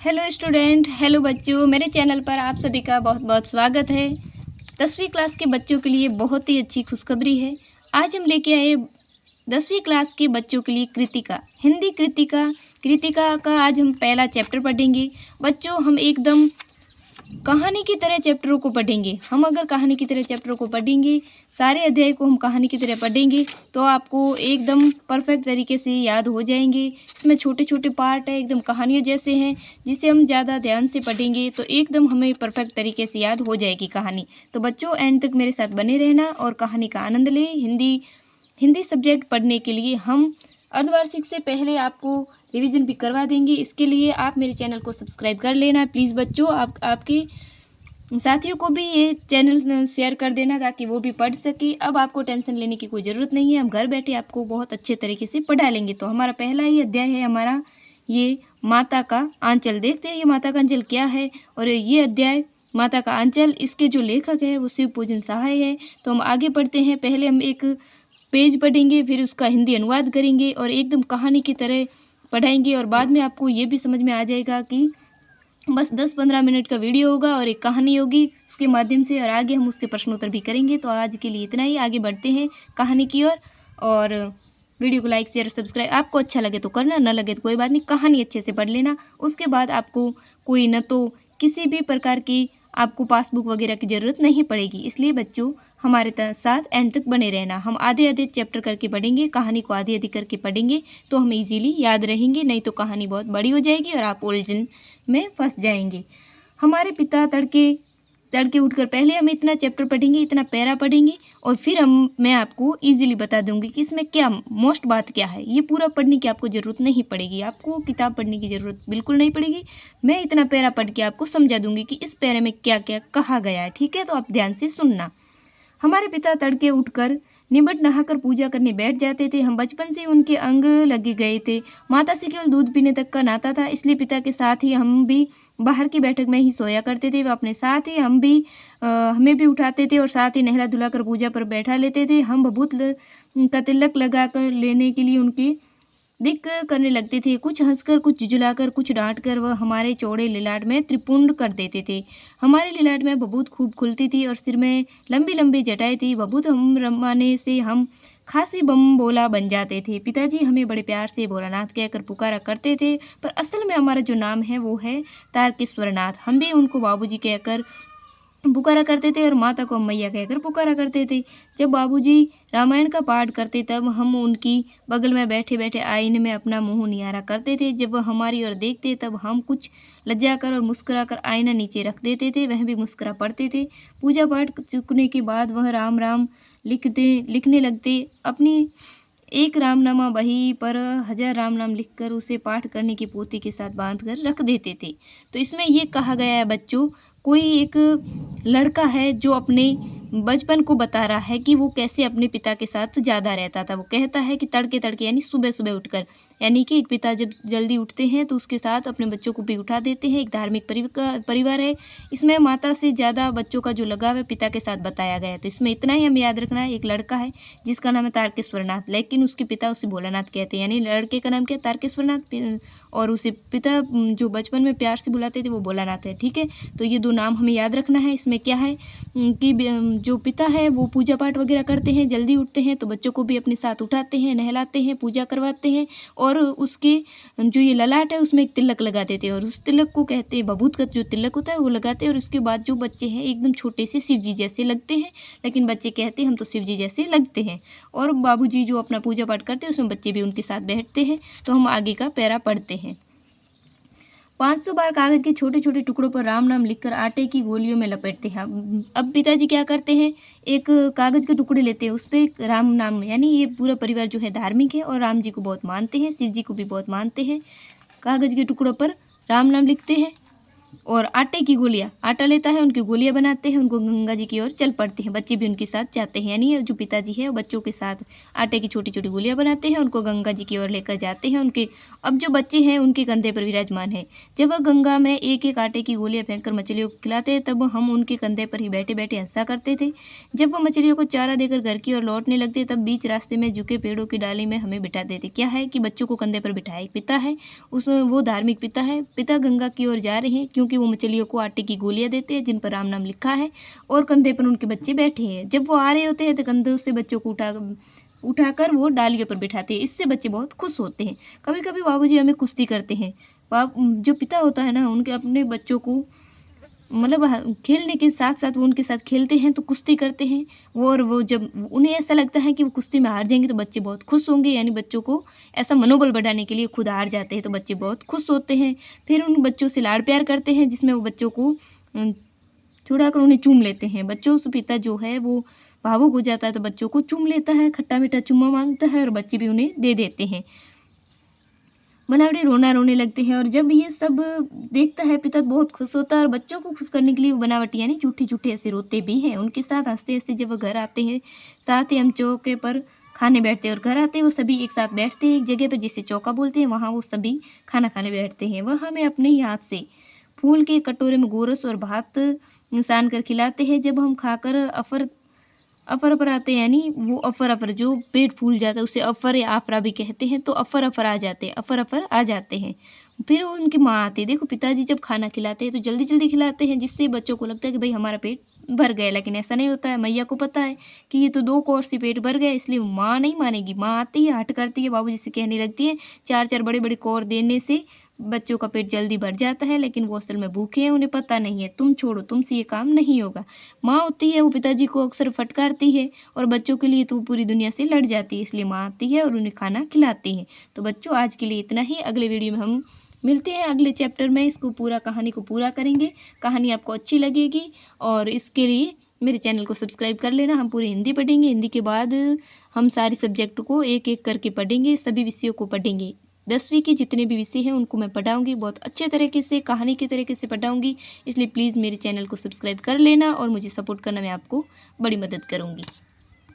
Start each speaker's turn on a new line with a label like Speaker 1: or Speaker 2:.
Speaker 1: Hello student, hello बच्चों, मेरे channel पर आप सभी का बहुत बहुत स्वागत है। 10वीं क्लास के बच्चों के लिए बहुत ही अच्छी खुशखबरी है। आज हम लेके आए 10वीं क्लास के बच्चों के लिए कृतिका, हिंदी कृतिका का आज हम पहला चैप्टर पढ़ेंगे। बच्चों, हम एकदम कहानी की तरह चैप्टरों को पढ़ेंगे। हम अगर कहानी की तरह चैप्टरों को पढ़ेंगे, सारे अध्याय को हम कहानी की तरह पढ़ेंगे तो आपको एकदम परफेक्ट तरीके से याद हो जाएंगे। इसमें छोटे छोटे पार्ट है, एकदम कहानियों जैसे हैं, जिसे हम ज़्यादा ध्यान से पढ़ेंगे तो एकदम हमें परफेक्ट तरीके से याद हो जाएगी कहानी। तो बच्चों, एंड तक मेरे साथ बने रहना और कहानी का आनंद लें। हिंदी सब्जेक्ट पढ़ने के लिए हम अर्धवार्षिक से पहले आपको रिवीजन भी करवा देंगे। इसके लिए आप मेरे चैनल को सब्सक्राइब कर लेना प्लीज़ बच्चों। आपके साथियों को भी ये चैनल शेयर कर देना ताकि वो भी पढ़ सके। अब आपको टेंशन लेने की कोई ज़रूरत नहीं है, हम घर बैठे आपको बहुत अच्छे तरीके से पढ़ा लेंगे। तो हमारा पहला ही अध्याय है हमारा ये माता का आंचल। देखते हैं ये माता का आंचल क्या है। और ये अध्याय माता का आंचल, इसके जो लेखक है वो शिव पूजन सहाय है। तो हम आगे पढ़ते हैं। पहले हम एक पेज पढ़ेंगे, फिर उसका हिंदी अनुवाद करेंगे और एकदम कहानी की तरह पढ़ाएंगे। और बाद में आपको ये भी समझ में आ जाएगा कि बस 10-15 मिनट का वीडियो होगा और एक कहानी होगी उसके माध्यम से, और आगे हम उसके प्रश्नोत्तर भी करेंगे। तो आज के लिए इतना ही, आगे बढ़ते हैं कहानी की ओर। और वीडियो को लाइक शेयर सब्सक्राइब आपको अच्छा लगे तो करना, ना लगे तो कोई बात नहीं, कहानी अच्छे से पढ़ लेना। उसके बाद आपको कोई न तो किसी भी प्रकार की आपको पासबुक वगैरह की ज़रूरत नहीं पड़ेगी। इसलिए बच्चों, हमारे साथ एंड तक बने रहना। हम आधे आधे चैप्टर करके पढ़ेंगे, कहानी को आधी आधी करके पढ़ेंगे तो हम इजीली याद रहेंगे, नहीं तो कहानी बहुत बड़ी हो जाएगी और आप उलझन में फंस जाएंगे। हमारे पिता तड़के तड़के उठकर पहले हम इतना चैप्टर पढ़ेंगे, इतना पैरा पढ़ेंगे, और फिर मैं आपको इजीली बता दूंगी कि इसमें क्या मोस्ट बात क्या है। ये पूरा पढ़ने की आपको ज़रूरत नहीं पड़ेगी, आपको किताब पढ़ने की ज़रूरत बिल्कुल नहीं पड़ेगी। मैं इतना पैरा पढ़ के आपको समझा दूंगी कि इस पैरे में क्या क्या कहा गया है। ठीक है, तो आप ध्यान से सुनना। हमारे पिता तड़के उठकर निबट नहाकर पूजा करने बैठ जाते थे। हम बचपन से उनके अंग लगे गए थे। माता से केवल दूध पीने तक का नाता था, इसलिए पिता के साथ ही हम भी बाहर की बैठक में ही सोया करते थे। वह अपने साथ ही हमें भी उठाते थे और साथ ही नहला धुलाकर पूजा पर बैठा लेते थे। हम भभूत का तिलक लगा कर लेने के लिए उनकी दिक करने लगते थे। कुछ हंसकर, कुछ झुझुलाकर, कुछ डांटकर वह हमारे चौड़े लिलाट में त्रिपुंड कर देते थे। हमारे लिलाट में बबूत खूब खुलती थी और सिर में लंबी लंबी जटाएं थी। बबूत हम रमाने से हम खासी बम बोला बन जाते थे। पिताजी हमें बड़े प्यार से भोलानाथ कहकर पुकारा करते थे, पर असल में हमारा जो नाम है वो है तारकेश्वरनाथ। हम भी उनको बाबूजी कहकर पुकारा करते थे और माता को मैया कहकर पुकारा करते थे। जब बाबूजी रामायण का पाठ करते तब हम उनकी बगल में बैठे बैठे आईने में अपना मुंह निहारा करते थे। जब वह हमारी ओर देखते तब हम कुछ लज्जा कर और मुस्कुरा कर आईना नीचे रख देते थे, वह भी मुस्कुरा पड़ते थे। पूजा पाठ चुकने के बाद वह राम राम लिखने लगते। अपनी एक रामनामा बही पर 1000 राम नाम लिखकर उसे पाठ करने की पोथी के साथ बांध कर रख देते थे। तो इसमें ये कहा गया है बच्चों, कोई एक लड़का है जो अपने बचपन को बता रहा है कि वो कैसे अपने पिता के साथ ज़्यादा रहता था। वो कहता है कि तड़के तड़के यानी सुबह सुबह उठकर, यानी कि एक पिता जब जल्दी उठते हैं तो उसके साथ अपने बच्चों को भी उठा देते हैं। एक धार्मिक परिवार है। इसमें माता से ज़्यादा बच्चों का जो लगाव है पिता के साथ बताया गया है। तो इसमें इतना ही हमें याद रखना है, एक लड़का है जिसका नाम है तारकेश्वरनाथ, लेकिन उसके पिता उसे भोलानाथ कहते हैं। यानी लड़के का नाम क्या है? तारकेश्वरनाथ, और उसे पिता जो बचपन में प्यार से बुलाते थे वो भोलानाथ है। ठीक है, तो ये दो नाम हमें याद रखना है। इसमें क्या है कि जो पिता है वो पूजा पाठ वगैरह करते हैं, जल्दी उठते हैं तो बच्चों को भी अपने साथ उठाते हैं, नहलाते हैं, पूजा करवाते हैं, और उसके जो ये ललाट है उसमें एक तिलक लगाते थे, और उस तिलक को कहते हैं बभूत का जो तिलक होता है वो लगाते हैं। और उसके बाद जो बच्चे हैं एकदम छोटे से शिव जी जैसे लगते हैं, लेकिन बच्चे कहते हैं हम तो शिव जी जैसे लगते हैं। और बाबूजी जो अपना पूजा पाठ करते हैं उसमें बच्चे भी उनके साथ बैठते हैं। तो हम आगे का पैरा पढ़ते हैं। 500 बार कागज के छोटे छोटे टुकड़ों पर राम नाम लिखकर आटे की गोलियों में लपेटते हैं। अब पिताजी क्या करते हैं, एक कागज के टुकड़े लेते हैं, उस पर राम नाम, यानी ये पूरा परिवार जो है धार्मिक है और राम जी को बहुत मानते हैं, शिव जी को भी बहुत मानते हैं। कागज के टुकड़ों पर राम नाम लिखते हैं और आटे की गोलियाँ, आटा लेता है, उनकी गोलियाँ बनाते हैं, उनको गंगा जी की ओर चल पड़ते हैं। बच्चे भी उनके साथ जाते हैं, यानी जो पिताजी है वो बच्चों के साथ आटे की छोटी-छोटी गोलियाँ बनाते हैं, उनको गंगा जी की ओर लेकर जाते हैं। उनके अब जो बच्चे हैं उनके कंधे पर विराजमान है। जब वह गंगा में एक-एक आटे की गोलियाँ फेंककर मछलियों को खिलाते हैं, तब हम उनके कंधे पर ही बैठे-बैठे हँसा करते थे। जब वह मछलियों को चारा देकर घर की ओर लौटने लगते, तब बीच रास्ते में झुके पेड़ों की डाली में हमें बिठा देते। क्या है कि बच्चों को कंधे पर बिठाए। पिता है, वो धार्मिक पिता है। पिता गंगा की ओर जा रहे हैं क्योंकि वो मछलियों को आटे की गोलियाँ देते हैं जिन पर राम नाम लिखा है, और कंधे पर उनके बच्चे बैठे हैं। जब वो आ रहे होते हैं तो कंधों से बच्चों को उठाकर वो डालियों पर बिठाते हैं। इससे बच्चे बहुत खुश होते हैं। कभी-कभी बाबूजी हमें कुश्ती करते हैं। जो पिता होता है ना, उनके अपने बच्चों को मतलब खेलने के साथ-साथ वो उनके साथ खेलते हैं तो कुश्ती करते हैं। वो जब उन्हें ऐसा लगता है कि वो कुश्ती में हार जाएँगे तो बच्चे बहुत खुश होंगे, यानी बच्चों को ऐसा मनोबल बढ़ाने के लिए खुद हार जाते हैं तो बच्चे बहुत खुश होते हैं। फिर उन बच्चों से लाड-प्यार करते हैं, जिसमें वो बच्चों को छुड़ाकर उन्हें चूम लेते हैं। बच्चों से पिता जो है वो भावुक हो जाता है तो बच्चों को चूम लेता है, खट्टा-मीठा चुम्मा माँगता है और बच्चे भी उन्हें दे देते हैं। बनावटी रोना रोने लगते हैं, और जब ये सब देखता है पिता बहुत खुश होता है, और बच्चों को खुश करने के लिए वो बनावटी यानी झूठे-झूठे ऐसे रोते भी हैं। उनके साथ हँसते-हँसते जब वो घर आते हैं, साथ ही हम चौके पर खाने बैठते हैं, और घर आते ही वो सभी एक साथ बैठते हैं एक जगह पर जिसे चौका बोलते हैं, वहाँ वो सभी खाना खाने बैठते हैं। वह हमें अपने ही हाथ से फूल के कटोरे में गोरस और भात सान कर खिलाते हैं। जब हम खाकर अफर-अफर आते हैं, यानी वो अफर-अफर जो पेट फूल जाता है उसे अफर या आफरा भी कहते हैं, तो अफर-अफर आ जाते हैं, अफर-अफर आ जाते हैं। फिर वो उनकी माँ आती है। देखो पिताजी जब खाना खिलाते हैं तो जल्दी-जल्दी खिलाते हैं, जिससे बच्चों को लगता है कि भाई हमारा पेट भर गया, लेकिन ऐसा नहीं होता है। मैया को पता है कि ये तो 2 कौर से पेट भर गया, इसलिए वो माँ नहीं मानेगी। माँ आती है, हठ करती है, बाबूजी से कहने लगती है 4-4 बड़े-बड़े कौर देने से बच्चों का पेट जल्दी भर जाता है, लेकिन वो असल में भूखे हैं, उन्हें पता नहीं है। तुम छोड़ो, तुमसे ये काम नहीं होगा। माँ होती है वो पिताजी को अक्सर फटकारती है, और बच्चों के लिए तो वो पूरी दुनिया से लड़ जाती है, इसलिए माँ आती है और उन्हें खाना खिलाती है। तो बच्चों आज के लिए इतना ही। अगले वीडियो में हम मिलते हैं अगले चैप्टर में, इसको पूरा कहानी को पूरा करेंगे। कहानी आपको अच्छी लगेगी, और इसके लिए मेरे चैनल को सब्सक्राइब कर लेना। हम पूरी हिंदी पढ़ेंगे, हिंदी के बाद हम सारे सब्जेक्ट को एक-एक करके पढ़ेंगे, सभी विषयों को पढ़ेंगे। 10वीं के जितने भी विषय हैं उनको मैं पढ़ाऊँगी, बहुत अच्छे तरीके से, कहानी के तरीके से पढ़ाऊँगी। इसलिए प्लीज़ मेरे चैनल को सब्सक्राइब कर लेना और मुझे सपोर्ट करना, मैं आपको बड़ी मदद करूँगी।